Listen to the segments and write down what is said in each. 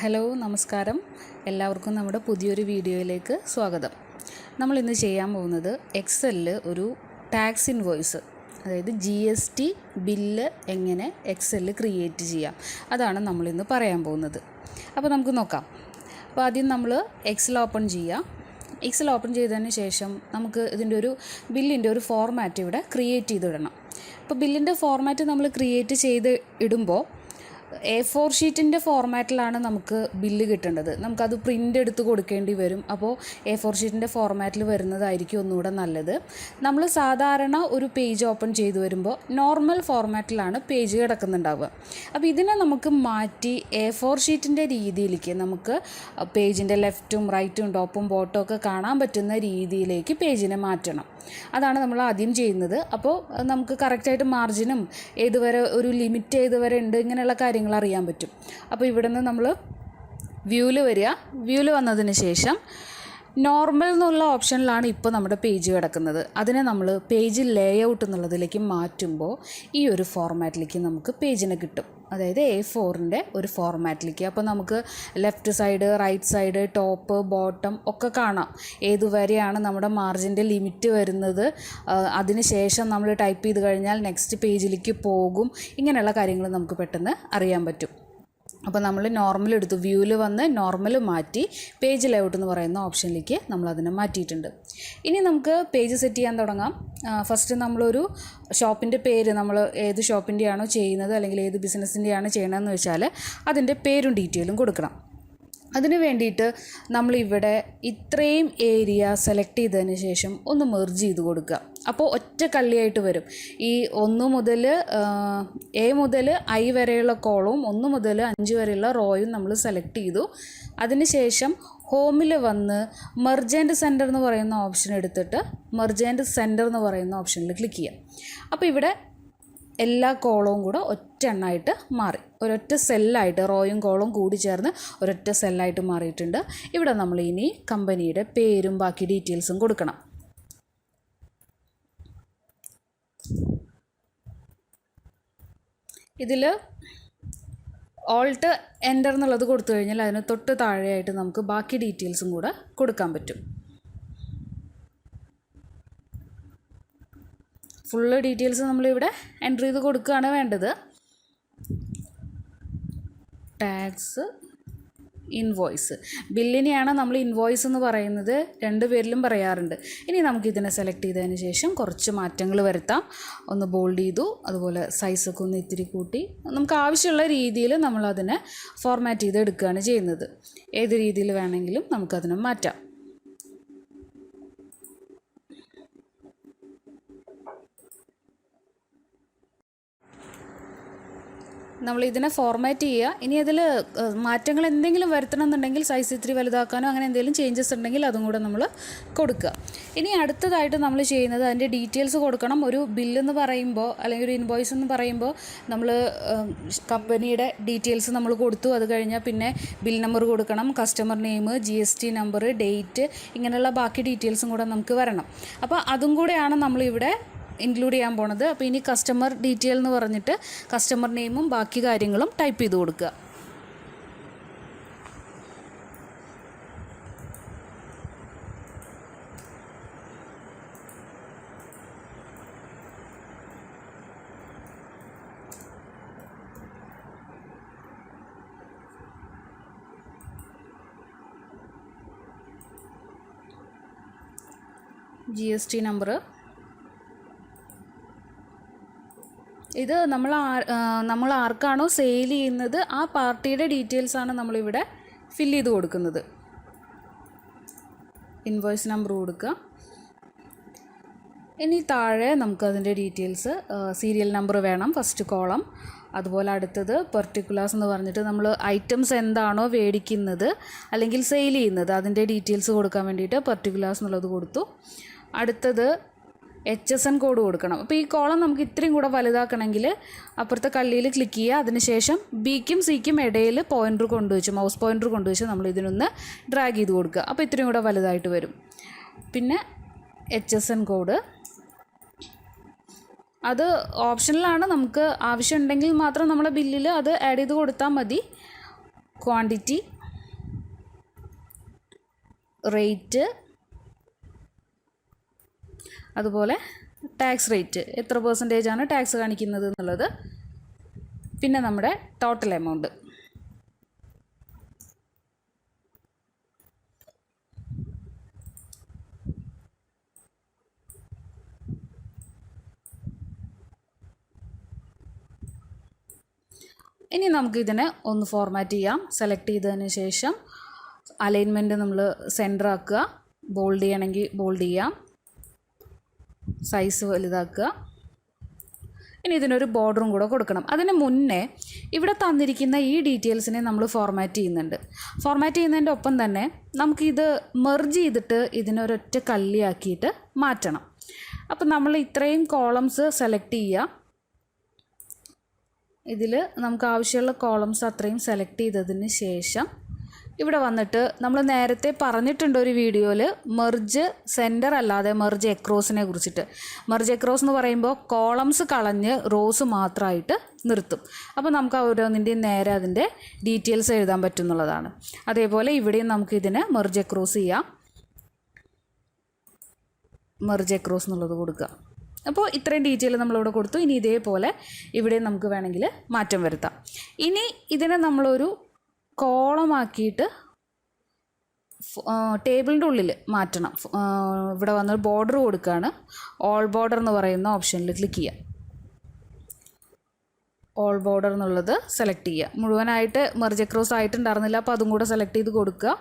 Hello നമസ്കാരം, എല്ലാവർക്കും നമ്മുടെ പുതിയൊരു വീഡിയോയിലേക്ക് സ്വാഗതം. നമ്മൾ ഇന്ന് ചെയ്യാൻ പോകുന്നത് എക്സലിൽ ഒരു ടാക്സ് ഇൻവോയ്സ്, അതായത് GST ബില്ല് എങ്ങനെ എക്സലിൽ ക്രിയേറ്റ് ചെയ്യാം, അതാണ് നമ്മളിന്ന് പറയാൻ പോകുന്നത്. അപ്പോൾ നമുക്ക് നോക്കാം. അപ്പോൾ ആദ്യം നമ്മൾ എക്സൽ ഓപ്പൺ ചെയ്യാം. എക്സൽ ഓപ്പൺ ചെയ്തതിന് ശേഷം നമുക്ക് ഇതിൻ്റെ ഒരു ബില്ലിൻ്റെ ഒരു ഫോർമാറ്റ് ഇവിടെ ക്രിയേറ്റ് ചെയ്തിടണം. അപ്പോൾ ബില്ലിൻ്റെ ഫോർമാറ്റ് നമ്മൾ ക്രിയേറ്റ് ചെയ്ത് ഇടുമ്പോൾ A4 ഷീറ്റിൻ്റെ ഫോർമാറ്റിലാണ് നമുക്ക് ബില്ല് കിട്ടേണ്ടത്. നമുക്കത് പ്രിൻ്റ് എടുത്ത് കൊടുക്കേണ്ടി വരും. അപ്പോൾ A4 ഷീറ്റിൻ്റെ ഫോർമാറ്റിൽ വരുന്നതായിരിക്കും ഒന്നുകൂടെ നല്ലത്. നമ്മൾ സാധാരണ ഒരു പേജ് ഓപ്പൺ ചെയ്ത് വരുമ്പോൾ നോർമൽ ഫോർമാറ്റിലാണ് പേജ് കിടക്കുന്നുണ്ടാവുക. അപ്പോൾ ഇതിനെ നമുക്ക് മാറ്റി A4 ഷീറ്റിൻ്റെ രീതിയിലേക്ക് നമുക്ക് പേജിൻ്റെ ലെഫ്റ്റും റൈറ്റും ടോപ്പും ബോട്ടവും ഒക്കെ കാണാൻ പറ്റുന്ന രീതിയിലേക്ക് പേജിനെ മാറ്റണം. അതാണ് നമ്മൾ ആദ്യം ചെയ്യുന്നത്. അപ്പോൾ നമുക്ക് കറക്റ്റായിട്ട് മാർജിനും ഏതുവരെ ഒരു ലിമിറ്റ് ഏതുവരെ ഉണ്ട് ഇങ്ങനെയുള്ള കാര്യങ്ങൾ അറിയാൻ പറ്റും. അപ്പോൾ ഇവിടെ നിന്ന് നമ്മൾ വ്യൂവിൽ വരിക. വ്യൂവിൽ വന്നതിന് ശേഷം നോർമൽ എന്നുള്ള ഓപ്ഷനിലാണ് ഇപ്പോൾ നമ്മുടെ പേജ് കിടക്കുന്നത്. അതിനെ നമ്മൾ പേജ് ലേഔട്ട് എന്നുള്ളതിലേക്ക് മാറ്റുമ്പോൾ ഈ ഒരു ഫോർമാറ്റിലേക്ക് നമുക്ക് പേജിനെ കിട്ടും, അതായത് A4ൻ്റെ ഒരു ഫോർമാറ്റിലേക്ക്. അപ്പോൾ നമുക്ക് left side, right side, top, bottom ഒക്കെ കാണാം. ഏതുവരെയാണ് നമ്മുടെ മാർജിൻ്റെ ലിമിറ്റ് വരുന്നത്, അതിന് ശേഷം നമ്മൾ ടൈപ്പ് ചെയ്ത് കഴിഞ്ഞാൽ നെക്സ്റ്റ് പേജിലേക്ക് പോകും. ഇങ്ങനെയുള്ള കാര്യങ്ങൾ നമുക്ക് പെട്ടെന്ന് അറിയാൻ പറ്റും. അപ്പോൾ നമ്മൾ നോർമൽ എടുത്തു, വ്യൂവിൽ വന്ന് നോർമൽ മാറ്റി പേജ് ലേഔട്ട് എന്ന് പറയുന്ന ഓപ്ഷനിലേക്ക് നമ്മളതിനെ മാറ്റിയിട്ടുണ്ട്. ഇനി നമുക്ക് പേജ് സെറ്റ് ചെയ്യാൻ തുടങ്ങാം. ഫസ്റ്റ് നമ്മളൊരു ഷോപ്പിൻ്റെ പേര്, നമ്മൾ ഏത് ഷോപ്പിൻ്റെയാണോ ചെയ്യുന്നത് അല്ലെങ്കിൽ ഏത് ബിസിനസ്സിൻ്റെയാണോ ചെയ്യണമെന്ന് വെച്ചാൽ അതിൻ്റെ പേരും ഡീറ്റെയിലും കൊടുക്കണം. അതിന് വേണ്ടിയിട്ട് നമ്മളിവിടെ ഇത്രയും ഏരിയ സെലക്ട് ചെയ്തതിന് ശേഷം ഒന്ന് മെർജ് ചെയ്ത് കൊടുക്കുക. അപ്പോൾ ഒറ്റ കള്ളിയായിട്ട് വരും. ഈ 1 മുതൽ A മുതൽ I വരെയുള്ള കോളവും 1 മുതൽ 5 വരെയുള്ള റോയും നമ്മൾ സെലക്ട് ചെയ്തു. അതിന് ശേഷം ഹോമിൽ വന്ന് മെർജ് ആൻഡ് സെൻറ്റർ എന്ന് പറയുന്ന ഓപ്ഷൻ എടുത്തിട്ട് മെർജ് ആൻഡ് സെൻറ്റർ എന്ന് പറയുന്ന ഓപ്ഷനിൽ ക്ലിക്ക് ചെയ്യാം. അപ്പോൾ ഇവിടെ എല്ലാ കോളവും കൂടെ ഒറ്റ എണ്ണമായിട്ട് മാറി, ഒരൊറ്റ സെല്ലായിട്ട് റോയും കോളവും കൂടി ചേർന്ന് ഒരൊറ്റ സെല്ലായിട്ട് മാറിയിട്ടുണ്ട്. ഇവിടെ നമ്മൾ ഇനി കമ്പനിയുടെ പേരും ബാക്കി ഡീറ്റെയിൽസും കൊടുക്കണം. ഇതിൽ ഓൾട്ട് എൻ്റർ എന്നുള്ളത് കൊടുത്തു കഴിഞ്ഞാൽ അതിന് തൊട്ട് താഴെയായിട്ട് നമുക്ക് ബാക്കി ഡീറ്റെയിൽസും കൂടെ കൊടുക്കാൻ പറ്റും. ഫുള്ള് ഡീറ്റെയിൽസ് നമ്മളിവിടെ എൻ്റർ ചെയ്ത് കൊടുക്കുകയാണ് വേണ്ടത്. ടാക്സ് ഇൻവോയ്സ്, ബില്ലിനെയാണ് നമ്മൾ ഇൻവോയ്സ് എന്ന് പറയുന്നത്, 2 പേരിലും പറയാറുണ്ട്. ഇനി നമുക്കിതിനെ സെലക്ട് ചെയ്തതിന് ശേഷം കുറച്ച് മാറ്റങ്ങൾ വരുത്താം. ഒന്ന് ബോൾഡ് ചെയ്തു, അതുപോലെ സൈസൊക്കെ ഒന്ന് ഇത്തിരി കൂട്ടി, നമുക്ക് ആവശ്യമുള്ള രീതിയിൽ നമ്മളതിനെ ഫോർമാറ്റ് ചെയ്ത് എടുക്കുകയാണ് ചെയ്യുന്നത്. ഏത് രീതിയിൽ വേണമെങ്കിലും നമുക്കതിനെ മാറ്റാം. നമ്മളിതിനെ ഫോർമാറ്റ് ചെയ്യുക. ഇനി അതിൽ മാറ്റങ്ങൾ എന്തെങ്കിലും വരുത്തണമെന്നുണ്ടെങ്കിൽ സൈസ് ഇത്തിരി വലുതാക്കാനോ അങ്ങനെ എന്തെങ്കിലും ചേഞ്ചസ് ഉണ്ടെങ്കിൽ അതും കൂടെ നമ്മൾ കൊടുക്കുക. ഇനി അടുത്തതായിട്ട് നമ്മൾ ചെയ്യുന്നത് അതിൻ്റെ ഡീറ്റെയിൽസ് കൊടുക്കണം. ഒരു ബില്ലെന്ന് പറയുമ്പോൾ അല്ലെങ്കിൽ ഒരു ഇൻവോയ്സ് എന്ന് പറയുമ്പോൾ നമ്മൾ കമ്പനിയുടെ ഡീറ്റെയിൽസ് നമ്മൾ കൊടുത്തു. അത് കഴിഞ്ഞാൽ പിന്നെ ബിൽ നമ്പർ കൊടുക്കണം, customer name, GST number, date, ഇങ്ങനെയുള്ള ബാക്കി ഡീറ്റെയിൽസും കൂടെ നമുക്ക് വരണം. അപ്പോൾ അതും കൂടെയാണ് നമ്മളിവിടെ ഇൻക്ലൂഡ് ചെയ്യാൻ പോണത്. അപ്പോൾ ഇനി കസ്റ്റമർ ഡീറ്റെയിൽ എന്ന് പറഞ്ഞിട്ട് കസ്റ്റമർ നെയിമും ബാക്കി കാര്യങ്ങളും ടൈപ്പ് ചെയ്ത് കൊടുക്കുക. GST നമ്പർ, ഇത് നമ്മൾ ആർക്കാണോ സെയിൽ ചെയ്യുന്നത് ആ പാർട്ടിയുടെ ഡീറ്റെയിൽസാണ് നമ്മളിവിടെ ഫില്ല് ചെയ്ത് കൊടുക്കുന്നത്. ഇൻവോയ്സ് നമ്പർ കൊടുക്കുക. ഇനി താഴെ നമുക്കതിൻ്റെ ഡീറ്റെയിൽസ്, സീരിയൽ നമ്പർ വേണം ഫസ്റ്റ് കോളം. അതുപോലെ അടുത്തത് പെർട്ടിക്കുലേഴ്സ് എന്ന് പറഞ്ഞിട്ട് നമ്മൾ ഐറ്റംസ് എന്താണോ മേടിക്കുന്നത് അല്ലെങ്കിൽ സെയിൽ ചെയ്യുന്നത് അതിൻ്റെ ഡീറ്റെയിൽസ് കൊടുക്കാൻ വേണ്ടിയിട്ട് പെർട്ടിക്കുലേഴ്സ് എന്നുള്ളത് കൊടുത്തു. അടുത്തത് HSN കോഡ് കൊടുക്കണം. അപ്പോൾ ഈ കോളം നമുക്ക് ഇത്രയും കൂടെ വലുതാക്കണമെങ്കിൽ അപ്പുറത്തെ കള്ളിയിൽ ക്ലിക്ക് ചെയ്യുക. അതിനുശേഷം Bക്കും Cക്കും ഇടയിൽ പോയിൻ്റർ കൊണ്ടുവച്ച്, മൗസ് പോയിൻ്റർ കൊണ്ടുവച്ച് നമ്മൾ ഇതിനൊന്ന് ഡ്രാഗ് ചെയ്ത് കൊടുക്കുക. അപ്പോൾ ഇത്രയും കൂടെ വലുതായിട്ട് വരും. പിന്നെ HSN കോഡ്, അത് ഓപ്ഷനിലാണ്, നമുക്ക് ആവശ്യമുണ്ടെങ്കിൽ മാത്രം നമ്മളെ ബില്ലിൽ അത് ആഡ് ചെയ്ത് കൊടുത്താൽ മതി. ക്വാണ്ടിറ്റി, റേറ്റ്, അതുപോലെ ടാക്സ് റേറ്റ്, എത്ര പെർസെൻറ്റേജാണ് ടാക്സ് കാണിക്കുന്നത് എന്നുള്ളത്, പിന്നെ നമ്മുടെ ടോട്ടൽ എമൗണ്ട്. ഇനി നമുക്കിതിനെ ഒന്ന് ഫോർമാറ്റ് ചെയ്യാം. സെലക്ട് ചെയ്തതിന് ശേഷം അലൈൻമെൻറ്റ് നമ്മൾ സെൻറ്റർ ആക്കുക, ബോൾഡ് ചെയ്യണമെങ്കിൽ ബോൾഡ് ചെയ്യാം, സൈസ് വലുതാക്കുക. ഇനി ഇതിനൊരു ബോർഡറും കൂടെ കൊടുക്കണം. അതിന് മുന്നേ ഇവിടെ തന്നിരിക്കുന്ന ഈ ഡീറ്റെയിൽസിനെ നമ്മൾ ഫോർമാറ്റ് ചെയ്യുന്നുണ്ട്. ഫോർമാറ്റ് ചെയ്യുന്നതിൻ്റെ ഒപ്പം തന്നെ നമുക്കിത് മെർജ് ചെയ്തിട്ട് ഇതിനൊരൊറ്റ കള്ളിയാക്കിയിട്ട് മാറ്റണം. അപ്പം നമ്മൾ ഇത്രയും കോളംസ് സെലക്ട് ചെയ്യുക. ഇതിൽ നമുക്ക് ആവശ്യമുള്ള കോളംസ് അത്രയും സെലക്ട് ചെയ്തതിന് ശേഷം ഇവിടെ വന്നിട്ട് നമ്മൾ നേരത്തെ പറഞ്ഞിട്ടുണ്ട് ഒരു വീഡിയോയിൽ മെർജ് സെൻറ്റർ അല്ലാതെ മെർജ് എക്രോസിനെ കുറിച്ചിട്ട്. മെർജ് എക്രോസ് എന്ന് പറയുമ്പോൾ കോളംസ് കളഞ്ഞ് റോസ് മാത്രമായിട്ട് നിർത്തും. അപ്പോൾ നമുക്ക് ഓരോന്നിൻ്റെയും നേരെ അതിൻ്റെ ഡീറ്റെയിൽസ് എഴുതാൻ പറ്റുന്നുള്ളതാണ്. അതേപോലെ ഇവിടെയും നമുക്കിതിനെ മെർജ് എക്രോസ് ചെയ്യാം. മെർജ് എക്രോസ് എന്നുള്ളത് കൊടുക്കുക. അപ്പോൾ ഇത്രയും ഡീറ്റെയിൽ നമ്മളിവിടെ കൊടുത്തു. ഇനി ഇതേപോലെ ഇവിടെ നമുക്ക് വേണമെങ്കിൽ മാറ്റം വരുത്താം. ഇനി ഇതിനെ നമ്മളൊരു കോളമാക്കിയിട്ട് ടേബിളിൻ്റെ ഉള്ളിൽ മാറ്റണം. ഇവിടെ വന്ന് ബോർഡർ കൊടുക്കുകയാണ്. ഓൾ ബോർഡർ എന്ന് പറയുന്ന ഓപ്ഷനിൽ ക്ലിക്ക് ചെയ്യുക. ഓൾ ബോർഡർ എന്നുള്ളത് സെലക്ട് ചെയ്യുക. മുഴുവനായിട്ട് മെർജ് അക്രോസ് ആയിട്ടുണ്ടായിരുന്നില്ല, അപ്പോൾ അതും കൂടെ സെലക്ട് ചെയ്ത് കൊടുക്കുക.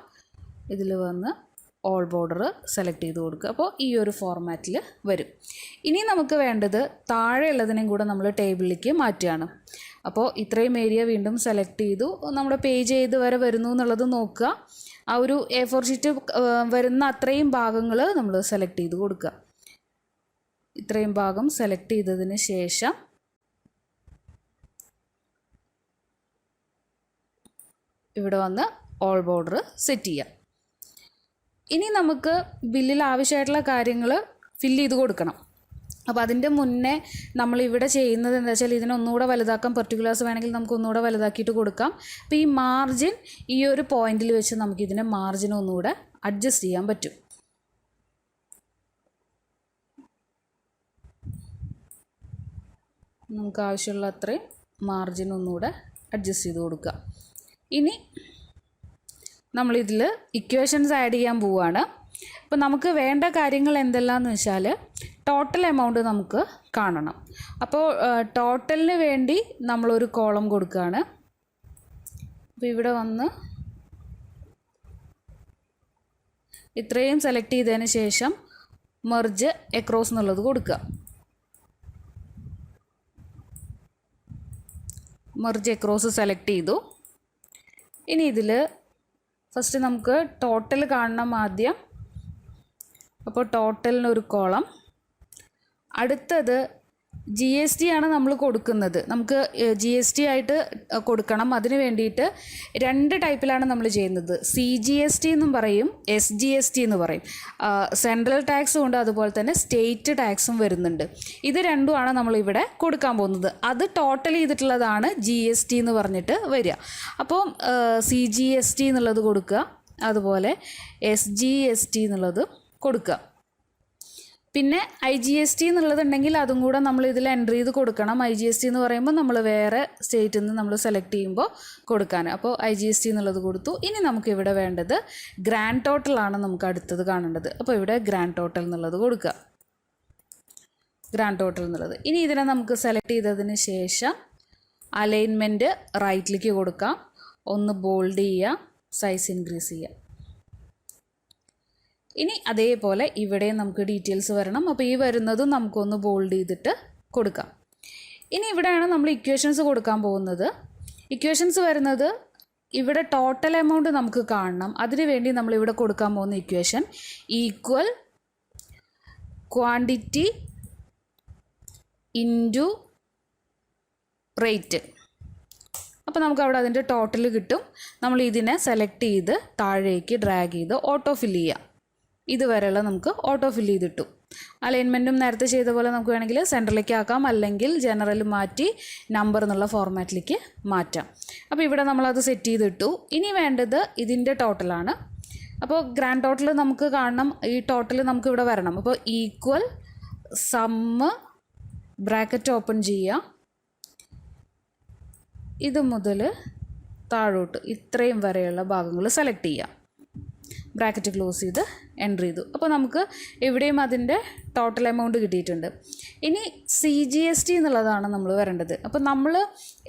ഇതിൽ വന്ന് ഓൾ ബോർഡർ സെലക്ട് ചെയ്ത് കൊടുക്കുക. അപ്പോൾ ഈ ഒരു ഫോർമാറ്റിൽ വരും. ഇനി നമുക്ക് വേണ്ടത് താഴെയുള്ളതിനെയും കൂടെ നമ്മൾ ടേബിളിലേക്ക് മാറ്റുകയാണ്. അപ്പോൾ ഇത്രയും ഏരിയ വീണ്ടും സെലക്ട് ചെയ്തു. നമ്മുടെ പേജ് ഏത് വരെ വരുന്നു എന്നുള്ളത് നോക്കുക. ആ ഒരു A4 ഷീറ്റ് വരുന്ന അത്രയും ഭാഗങ്ങൾ നമ്മൾ സെലക്ട് ചെയ്ത് കൊടുക്കുക. ഇത്രയും ഭാഗം സെലക്ട് ചെയ്തതിന് ശേഷം ഇവിടെ വന്ന് ഓൾ ബോർഡർ സെറ്റ് ചെയ്യാം. ഇനി നമുക്ക് ബില്ലിൽ ആവശ്യമായിട്ടുള്ള കാര്യങ്ങൾ ഫില്ല് ചെയ്ത് കൊടുക്കണം. അപ്പോൾ അതിൻ്റെ മുന്നേ നമ്മളിവിടെ ചെയ്യുന്നത് എന്താ വെച്ചാൽ ഇതിനൊന്നുകൂടെ വലുതാക്കാം. പെർട്ടിക്കുലേഴ്സ് വേണമെങ്കിൽ നമുക്ക് ഒന്നുകൂടെ വലുതാക്കിയിട്ട് കൊടുക്കാം. അപ്പോൾ ഈ മാർജിൻ ഈ ഒരു പോയിന്റിൽ വെച്ച് നമുക്കിതിനെ മാർജിൻ ഒന്നുകൂടെ അഡ്ജസ്റ്റ് ചെയ്യാൻ പറ്റും. നമുക്ക് ആവശ്യമുള്ള അത്രയും മാർജിൻ ഒന്നുകൂടെ അഡ്ജസ്റ്റ് ചെയ്ത് കൊടുക്കുക. ഇനി നമ്മളിതിൽ ഇക്വേഷൻസ് ആഡ് ചെയ്യാൻ പോവുകയാണ്. അപ്പോൾ നമുക്ക് വേണ്ട കാര്യങ്ങൾ എന്തെല്ലാമെന്ന് വെച്ചാൽ ടോട്ടൽ എമൗണ്ട് നമുക്ക് കാണണം. അപ്പോൾ ടോട്ടലിന് വേണ്ടി നമ്മളൊരു കോളം കൊടുക്കുകയാണ്. അപ്പോൾ ഇവിടെ വന്ന് ഇത്രയും സെലക്ട് ചെയ്തതിന് ശേഷം മെർജ് എക്രോസ് എന്നുള്ളത് കൊടുക്കുക. മെർജ് എക്രോസ് സെലക്ട് ചെയ്തു. ഇനി ഇതിൽ ഫസ്റ്റ് നമുക്ക് ടോട്ടൽ കാണണം ആദ്യം. അപ്പോൾ ടോട്ടലിനൊരു കോളം. അടുത്തത് GST ആണ് നമ്മൾ കൊടുക്കുന്നത്. നമുക്ക് GST ആയിട്ട് കൊടുക്കണം. അതിന് വേണ്ടിയിട്ട് രണ്ട് ടൈപ്പിലാണ് നമ്മൾ ചെയ്യുന്നത്. CGST എന്നും പറയും, SGST എന്ന് പറയും. സെൻട്രൽ ടാക്സും ഉണ്ട്, അതുപോലെ തന്നെ സ്റ്റേറ്റ് ടാക്സും വരുന്നുണ്ട്. ഇത് രണ്ടുമാണ് നമ്മളിവിടെ കൊടുക്കാൻ പോകുന്നത്. അത് ടോട്ടൽ ചെയ്തിട്ടുള്ളതാണ് GST എന്ന് പറഞ്ഞിട്ട് വരിക. അപ്പോൾ CGST എന്നുള്ളത് കൊടുക്കുക, അതുപോലെ SGST എന്നുള്ളത് കൊടുക്കുക. പിന്നെ IGST എന്നുള്ളതുണ്ടെങ്കിൽ അതും കൂടെ നമ്മൾ ഇതിൽ എൻ്റർ ചെയ്ത് കൊടുക്കണം. IGST എന്ന് പറയുമ്പോൾ നമ്മൾ വേറെ സ്റ്റേറ്റിൽ നിന്ന് നമ്മൾ സെലക്ട് ചെയ്യുമ്പോൾ കൊടുക്കാൻ. അപ്പോൾ IGST എന്നുള്ളത് കൊടുത്തു. ഇനി നമുക്കിവിടെ വേണ്ടത് ഗ്രാൻഡ് ടോട്ടലാണ് നമുക്ക് അടുത്തത് കാണേണ്ടത്. അപ്പോൾ ഇവിടെ ഗ്രാൻഡ് ടോട്ടൽ എന്നുള്ളത് കൊടുക്കുക. ഗ്രാൻഡ് ടോട്ടൽ എന്നുള്ളത്. ഇനി ഇതിനെ നമുക്ക് സെലക്ട് ചെയ്തതിന് ശേഷം അലൈൻമെൻറ്റ് റൈറ്റിലേക്ക് കൊടുക്കാം. ഒന്ന് ബോൾഡ് ചെയ്യുക, സൈസ് ഇൻക്രീസ് ചെയ്യുക. ഇനി അതേപോലെ ഇവിടെയും നമുക്ക് ഡീറ്റെയിൽസ് വരണം. അപ്പോൾ ഈ വരുന്നതും നമുക്കൊന്ന് ബോൾഡ് ചെയ്തിട്ട് കൊടുക്കാം. ഇനി ഇവിടെയാണ് നമ്മൾ ഇക്വേഷൻസ് കൊടുക്കാൻ പോകുന്നത്. ഇക്വേഷൻസ് വരുന്നത് ഇവിടെ ടോട്ടൽ എമൗണ്ട് നമുക്ക് കാണണം. അതിനുവേണ്ടി നമ്മളിവിടെ കൊടുക്കാൻ പോകുന്ന equation equal quantity into rate. അപ്പോൾ നമുക്ക് അവിടെ അതിൻ്റെ ടോട്ടൽ കിട്ടും. നമ്മൾ ഇതിനെ സെലക്ട് ചെയ്ത് താഴേക്ക് ഡ്രാഗ് ചെയ്ത് ഓട്ടോ ഫില്ല് ചെയ്യാം. ഇതുവരെയുള്ള നമുക്ക് ഓട്ടോ ഫില്ല് ചെയ്തിട്ടു. അലൈൻമെൻറ്റും നേരത്തെ ചെയ്ത പോലെ നമുക്ക് വേണമെങ്കിൽ സെൻറ്ററിലേക്ക് ആക്കാം, അല്ലെങ്കിൽ ജനറൽ മാറ്റി നമ്പർ എന്നുള്ള ഫോർമാറ്റിലേക്ക് മാറ്റാം. അപ്പോൾ ഇവിടെ നമ്മളത് സെറ്റ് ചെയ്തിട്ടു. ഇനി വേണ്ടത് ഇതിൻ്റെ ടോട്ടലാണ്. അപ്പോൾ ഗ്രാൻഡ് ടോട്ടൽ നമുക്ക് കാണണം, ഈ ടോട്ടൽ നമുക്ക് ഇവിടെ വരണം. അപ്പോൾ ഈക്വൽ സമ്മ് ബ്രാക്കറ്റ് ഓപ്പൺ ചെയ്യുക, ഇത് മുതൽ താഴോട്ട് ഇത്രയും വരെയുള്ള ഭാഗങ്ങൾ സെലക്ട് ചെയ്യുക, ബ്രാക്കറ്റ് ക്ലോസ് ചെയ്ത് എൻ്റർ ചെയ്തു. അപ്പോൾ നമുക്ക് ഇവിടെയും അതിൻ്റെ ടോട്ടൽ എമൗണ്ട് കിട്ടിയിട്ടുണ്ട്. ഇനി CGST എന്നുള്ളതാണ് നമ്മൾ വരേണ്ടത്. അപ്പോൾ നമ്മൾ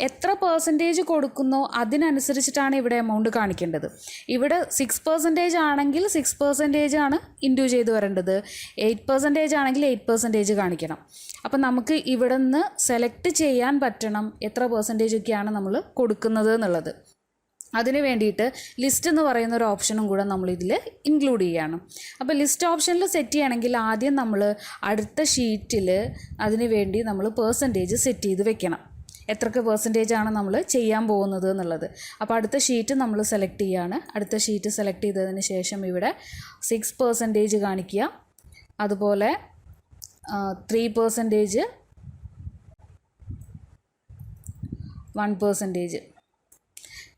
എത്ര പെർസെൻറ്റേജ് കൊടുക്കുന്നോ അതിനനുസരിച്ചിട്ടാണ് ഇവിടെ എമൗണ്ട് കാണിക്കേണ്ടത്. ഇവിടെ 6% ആണെങ്കിൽ 6% ആണ് ഇൻറ്റു ചെയ്ത് വരേണ്ടത്, 8% ആണെങ്കിൽ 8% കാണിക്കണം. അപ്പോൾ നമുക്ക് ഇവിടെ നിന്ന് സെലക്ട് ചെയ്യാൻ പറ്റണം എത്ര പെർസെൻറ്റേജൊക്കെയാണ് നമ്മൾ കൊടുക്കുന്നത് എന്നുള്ളത്. അതിന് വേണ്ടിയിട്ട് ലിസ്റ്റ് എന്ന് പറയുന്ന ഒരു ഓപ്ഷനും കൂടെ നമ്മളിതിൽ ഇൻക്ലൂഡ് ചെയ്യണം. അപ്പോൾ ലിസ്റ്റ് ഓപ്ഷനിൽ സെറ്റ് ചെയ്യണമെങ്കിൽ ആദ്യം നമ്മൾ അടുത്ത ഷീറ്റിൽ അതിന് വേണ്ടി നമ്മൾ പെർസെൻറ്റേജ് സെറ്റ് ചെയ്ത് വെക്കണം, എത്രയൊക്കെ പെർസെൻറ്റേജാണ് നമ്മൾ ചെയ്യാൻ പോകുന്നത് എന്നുള്ളത്. അപ്പോൾ അടുത്ത ഷീറ്റ് നമ്മൾ സെലക്ട് ചെയ്യുകയാണ്. അടുത്ത ഷീറ്റ് സെലക്ട് ചെയ്തതിന് ശേഷം ഇവിടെ 6% കാണിക്കുക, അതുപോലെ 3%, 1%,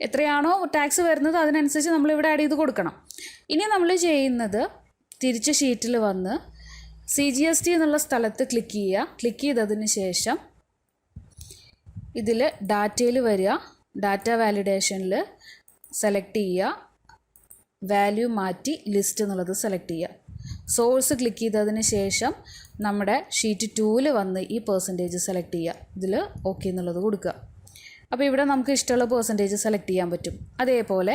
എത്രയാണോ ടാക്സ് വരുന്നത് അതിനനുസരിച്ച് നമ്മളിവിടെ ആഡ് ചെയ്ത് കൊടുക്കണം. ഇനി നമ്മൾ ചെയ്യുന്നത് തിരിച്ച് ഷീറ്റിൽ വന്ന് CGST എന്നുള്ള സ്ഥലത്ത് ക്ലിക്ക് ചെയ്യുക. ക്ലിക്ക് ചെയ്തതിന് ശേഷം ഇതിൽ ഡാറ്റയിൽ വരിക, ഡാറ്റ വാലിഡേഷനിൽ സെലക്ട് ചെയ്യുക, വാല്യൂ മാറ്റി ലിസ്റ്റ് എന്നുള്ളത് സെലക്ട് ചെയ്യുക. സോഴ്സ് ക്ലിക്ക് ചെയ്തതിന് ശേഷം നമ്മുടെ ഷീറ്റ് 2 വന്ന് ഈ പെർസെൻറ്റേജ് സെലക്ട് ചെയ്യുക, ഇതിൽ ഓക്കെ എന്നുള്ളത് കൊടുക്കുക. അപ്പോൾ ഇവിടെ നമുക്ക് ഇഷ്ടമുള്ള പെർസെൻറ്റേജ് സെലക്ട് ചെയ്യാൻ പറ്റും. അതേപോലെ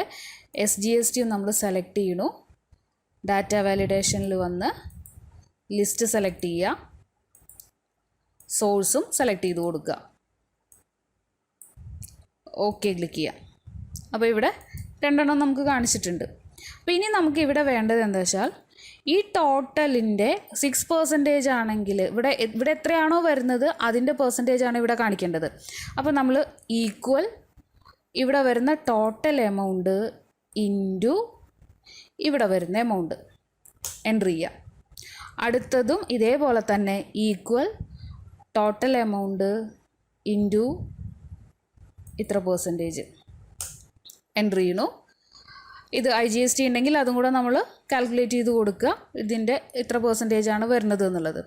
SGST നമ്മൾ സെലക്ട് ചെയ്യണു, ഡാറ്റ വാലിഡേഷനിൽ വന്ന് ലിസ്റ്റ് സെലക്ട് ചെയ്യുക, സോഴ്സും സെലക്ട് ചെയ്ത് കൊടുക്കുക, ഓക്കെ ക്ലിക്ക് ചെയ്യുക. അപ്പോൾ ഇവിടെ 2 നമുക്ക് കാണിച്ചിട്ടുണ്ട്. അപ്പോൾ ഇനി നമുക്ക് ഇവിടെ വേണ്ടത് എന്താ വെച്ചാൽ ഈ ടോട്ടലിൻ്റെ 6% ആണെങ്കിൽ ഇവിടെ എത്രയാണോ വരുന്നത് അതിൻ്റെ പെർസെൻറ്റേജാണ് ഇവിടെ കാണിക്കേണ്ടത്. അപ്പോൾ നമ്മൾ ഈക്വൽ ഇവിടെ വരുന്ന ടോട്ടൽ എമൗണ്ട് ഇൻറ്റു ഇവിടെ വരുന്ന എമൗണ്ട് എൻ്റർ ചെയ്യുക. അടുത്തതും ഇതേപോലെ തന്നെ ഈക്വൽ ടോട്ടൽ എമൗണ്ട് ഇൻറ്റു ഇത്ര പെർസെൻറ്റേജ് എൻ്റർ ചെയ്യണു. ഇത് IGST ഉണ്ടെങ്കിൽ അതും കൂടെ നമ്മൾ കാൽക്കുലേറ്റ് ചെയ്ത് കൊടുക്കുക, ഇതിൻ്റെ ഇത്ര പെർസെൻറ്റേജാണ് വരുന്നത് എന്നുള്ളത്.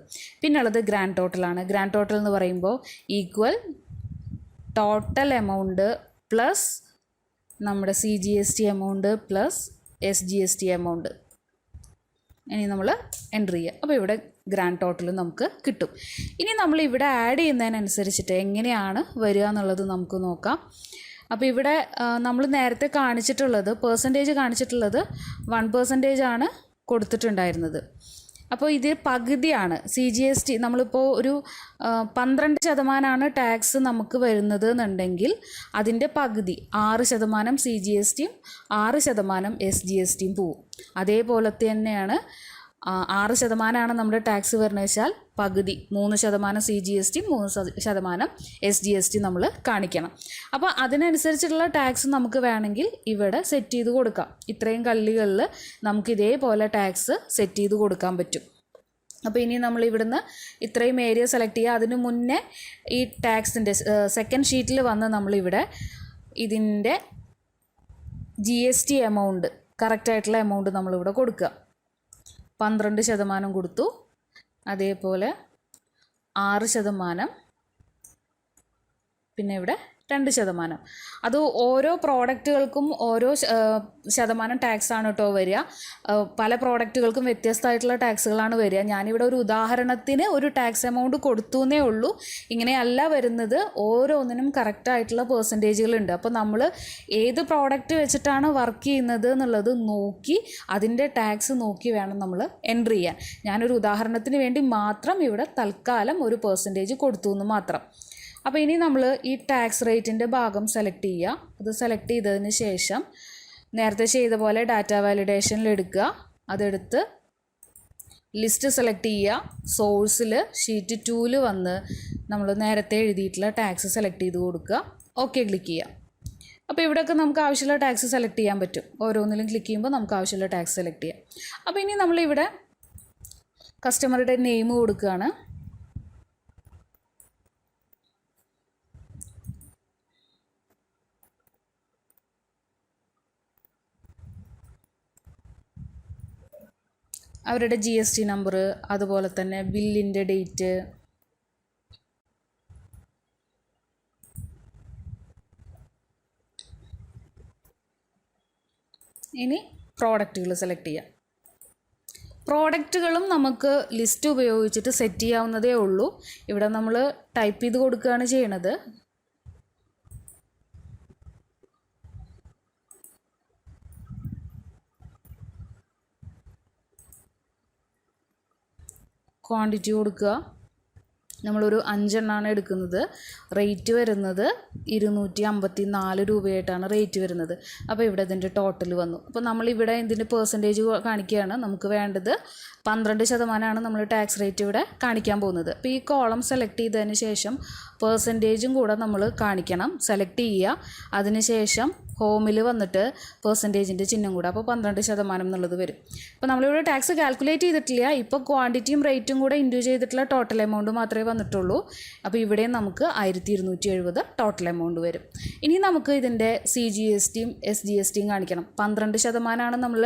പിന്നുള്ളത് ഗ്രാൻഡ് ടോട്ടലാണ്. ഗ്രാൻഡ് ടോട്ടൽ എന്ന് പറയുമ്പോൾ ഈക്വൽ ടോട്ടൽ എമൗണ്ട് പ്ലസ് നമ്മുടെ CGST amount plus SGST amount ഇനി നമ്മൾ എൻ്റർ ചെയ്യുക. അപ്പോൾ ഇവിടെ ഗ്രാൻഡ് ടോട്ടൽ നമുക്ക് കിട്ടും. ഇനി നമ്മൾ ഇവിടെ ആഡ് ചെയ്യുന്നതിനനുസരിച്ചിട്ട് എങ്ങനെയാണ് വരിക എന്നുള്ളത് നമുക്ക് നോക്കാം. അപ്പോൾ ഇവിടെ നമ്മൾ നേരത്തെ കാണിച്ചിട്ടുള്ളത് പെർസെൻറ്റേജ് കാണിച്ചിട്ടുള്ളത് 1% ആണ് കൊടുത്തിട്ടുണ്ടായിരുന്നത്. അപ്പോൾ ഇത് പകുതിയാണ് CGST. നമ്മളിപ്പോൾ ഒരു 12% ടാക്സ് നമുക്ക് വരുന്നത് എന്നുണ്ടെങ്കിൽ അതിൻ്റെ പകുതി 6% CGSTയും 6% SGSTയും പോവും. അതേപോലെ തന്നെയാണ് 6% നമ്മുടെ ടാക്സ് വരുന്നത് വെച്ചാൽ പകുതി 3% CGST 3% SGST നമ്മൾ കാണിക്കണം. അപ്പോൾ അതിനനുസരിച്ചുള്ള ടാക്സ് നമുക്ക് വേണമെങ്കിൽ ഇവിടെ സെറ്റ് ചെയ്ത് കൊടുക്കാം. ഇത്രയും കള്ളികളിൽ നമുക്ക് ഇതേപോലെ ടാക്സ് സെറ്റ് ചെയ്ത് കൊടുക്കാൻ പറ്റും. അപ്പോൾ ഇനി നമ്മൾ ഇവിടുന്ന് ഇത്രയും ഏരിയ സെലക്ട് ചെയ്യുക. അതിന് മുന്നേ ഈ ടാക്സിൻ്റെ സെക്കൻഡ് ഷീറ്റിൽ വന്ന് നമ്മളിവിടെ ഇതിൻ്റെ GST എമൗണ്ട് കറക്റ്റായിട്ടുള്ള എമൗണ്ട് നമ്മളിവിടെ കൊടുക്കുക. 12% കൊടുത്തു, അതേപോലെ 6%, പിന്നെ ഇവിടെ 2%. അത് ഓരോ പ്രോഡക്റ്റുകൾക്കും ഓരോ ശതമാനം ടാക്സാണ് കേട്ടോ വരിക. പല പ്രോഡക്റ്റുകൾക്കും വ്യത്യസ്തമായിട്ടുള്ള ടാക്സുകളാണ് വരിക. ഞാനിവിടെ ഒരു ഉദാഹരണത്തിന് ഒരു ടാക്സ് എമൗണ്ട് കൊടുത്തു എന്നേ ഉള്ളൂ. ഇങ്ങനെയല്ല വരുന്നത്, ഓരോന്നിനും കറക്റ്റായിട്ടുള്ള പെർസെൻറ്റേജുകളുണ്ട്. അപ്പോൾ നമ്മൾ ഏത് പ്രോഡക്റ്റ് വെച്ചിട്ടാണ് വർക്ക് ചെയ്യുന്നത് എന്നുള്ളത് നോക്കി അതിൻ്റെ ടാക്സ് നോക്കി വേണം നമ്മൾ എൻട്രി ചെയ്യാൻ. ഞാനൊരു ഉദാഹരണത്തിന് വേണ്ടി മാത്രം ഇവിടെ തൽക്കാലം ഒരു പെർസെൻറ്റേജ് കൊടുത്തു എന്ന് മാത്രം. അപ്പോൾ ഇനി നമ്മൾ ഈ ടാക്സ് റേറ്റിൻ്റെ ഭാഗം സെലക്ട് ചെയ്യുക. അത് സെലക്ട് ചെയ്തതിന് ശേഷം നേരത്തെ ചെയ്ത പോലെ ഡാറ്റ വാലിഡേഷനിൽ എടുക്കുക. അതെടുത്ത് ലിസ്റ്റ് സെലക്ട് ചെയ്യുക. സോഴ്സിൽ ഷീറ്റ് 2 വന്ന് നമ്മൾ നേരത്തെ എഴുതിയിട്ടുള്ള ടാക്സ് സെലക്ട് ചെയ്ത് കൊടുക്കുക. ഓക്കെ ക്ലിക്ക് ചെയ്യുക. അപ്പോൾ ഇവിടെയൊക്കെ നമുക്ക് ആവശ്യമുള്ള ടാക്സ് സെലക്ട് ചെയ്യാൻ പറ്റും. ഓരോന്നിലും ക്ലിക്ക് ചെയ്യുമ്പോൾ നമുക്ക് ആവശ്യമുള്ള ടാക്സ് സെലക്ട് ചെയ്യാം. അപ്പോൾ ഇനി നമ്മളിവിടെ കസ്റ്റമറുടെ നെയിം കൊടുക്കുകയാണ്. അവരുടെ GST നമ്പർ, അതുപോലെ തന്നെ ബില്ലിൻ്റെ ഡേറ്റ്, ഇനി പ്രോഡക്റ്റുകൾ സെലക്ട് ചെയ്യാം. പ്രോഡക്റ്റുകളും നമുക്ക് ലിസ്റ്റ് ഉപയോഗിച്ചിട്ട് സെറ്റ് ചെയ്യാവുന്നതേ ഉള്ളൂ. ഇവിടെ നമ്മൾ ടൈപ്പ് ചെയ്ത് കൊടുക്കുകയാണ് ചെയ്യണത്. ക്വാണ്ടിറ്റി കൊടുക്കുക. നമ്മളൊരു 5 എണ്ണമാണ് എടുക്കുന്നത്. റേറ്റ് വരുന്നത് 254 രൂപയായിട്ടാണ് റേറ്റ് വരുന്നത്. അപ്പോൾ ഇവിടെ ഇതിൻ്റെ ടോട്ടൽ വന്നു. അപ്പോൾ നമ്മളിവിടെ ഇതിൻ്റെ പെർസെൻറ്റേജ് കാണിക്കുകയാണ്. നമുക്ക് വേണ്ടത് 12% നമ്മൾ ടാക്സ് റേറ്റ് ഇവിടെ കാണിക്കാൻ പോകുന്നത്. അപ്പോൾ ഈ കോളം സെലക്ട് ചെയ്തതിന് ശേഷം പെർസെൻറ്റേജും കൂടെ നമ്മൾ കാണിക്കണം. സെലക്ട് ചെയ്യുക. അതിനുശേഷം ഹോമിൽ വന്നിട്ട് പെർസെൻറ്റേജിൻ്റെ ചിഹ്നം കൂടെ, അപ്പോൾ 12% എന്നുള്ളത് വരും. അപ്പോൾ നമ്മളിവിടെ ടാക്സ് കാൽക്കുലേറ്റ് ചെയ്തിട്ടില്ല. ഇപ്പോൾ ക്വാണ്ടിറ്റിയും റേറ്റും കൂടെ ഇൻഡ്യൂ ചെയ്തിട്ടുള്ള ടോട്ടൽ എമൗണ്ട് മാത്രമേ വന്നിട്ടുള്ളൂ. അപ്പോൾ നമുക്ക് 1270 ടോട്ടൽ എമൗണ്ട് വരും. ഇനി നമുക്ക് ഇതിൻ്റെ CGSTയും SGSTയും കാണിക്കണം. 12% നമ്മൾ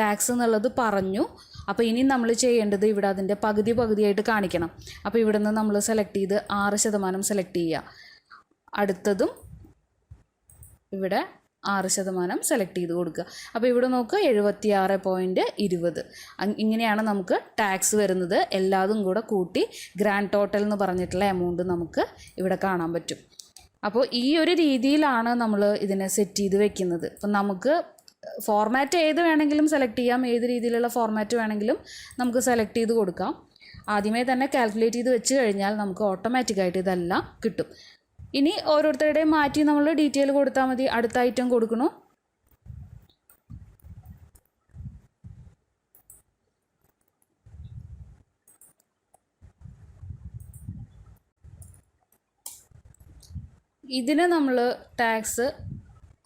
ടാക്സ് എന്നുള്ളത് പറഞ്ഞു. അപ്പോൾ ഇനി നമ്മൾ ചെയ്യേണ്ടത് ഇവിടെ അതിൻ്റെ പകുതിയായിട്ട് കാണിക്കണം. അപ്പോൾ ഇവിടെ നിന്ന് നമ്മൾ സെലക്ട് ചെയ്ത് 6% സെലക്ട് ചെയ്യുക. അടുത്തതും ഇവിടെ 6% സെലക്ട് ചെയ്ത് കൊടുക്കുക. അപ്പോൾ ഇവിടെ നോക്കുക 76.20. ഇങ്ങനെയാണ് നമുക്ക് ടാക്സ് വരുന്നത്. എല്ലാതും കൂടെ കൂട്ടി ഗ്രാൻഡ് ടോട്ടൽ എന്ന് പറഞ്ഞിട്ടുള്ള എമൗണ്ട് നമുക്ക് ഇവിടെ കാണാൻ പറ്റും. അപ്പോൾ ഈ ഒരു രീതിയിലാണ് നമ്മൾ ഇതിനെ സെറ്റ് ചെയ്ത് വെക്കുന്നത്. അപ്പം നമുക്ക് ഫോർമാറ്റ് ഏത് വേണമെങ്കിലും സെലക്ട് ചെയ്യാം. ഏത് രീതിയിലുള്ള ഫോർമാറ്റ് വേണമെങ്കിലും നമുക്ക് സെലക്ട് ചെയ്ത് കൊടുക്കാം. ആദ്യമേ തന്നെ കാൽക്കുലേറ്റ് ചെയ്ത് വെച്ച് കഴിഞ്ഞാൽ നമുക്ക് ഓട്ടോമാറ്റിക്കായിട്ട് ഇതെല്ലാം കിട്ടും. ഇനി ഓരോരുത്തരുടെയും മാറ്റി നമ്മൾ ഡീറ്റെയിൽ കൊടുത്താൽ മതി. അടുത്ത ഐറ്റം കൊടുക്കണു. ഇതിന് നമ്മൾ ടാക്സ്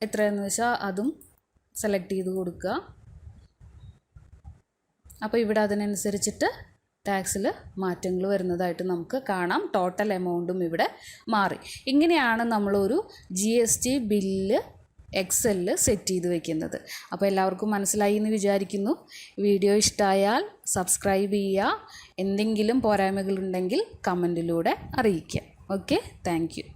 എത്രയെന്ന് വെച്ചാൽ അതും സെലക്ട് ചെയ്ത് കൊടുക്കുക. അപ്പോൾ ഇവിടെ അതിനനുസരിച്ചിട്ട് ടാക്സിൽ മാറ്റങ്ങൾ വരുന്നതായിട്ട് നമുക്ക് കാണാം. ടോട്ടൽ എമൗണ്ടും ഇവിടെ മാറി. ഇങ്ങനെയാണ് നമ്മളൊരു GST ബില്ല് എക്സലിൽ സെറ്റ് ചെയ്ത് വയ്ക്കുന്നത്. അപ്പോൾ എല്ലാവർക്കും മനസ്സിലായി എന്ന് വിചാരിക്കുന്നു. വീഡിയോ ഇഷ്ടമായാൽ സബ്സ്ക്രൈബ് ചെയ്യുക. എന്തെങ്കിലും പോരായ്മകളുണ്ടെങ്കിൽ കമൻറ്റിലൂടെ അറിയിക്കുക. Okay, thank you.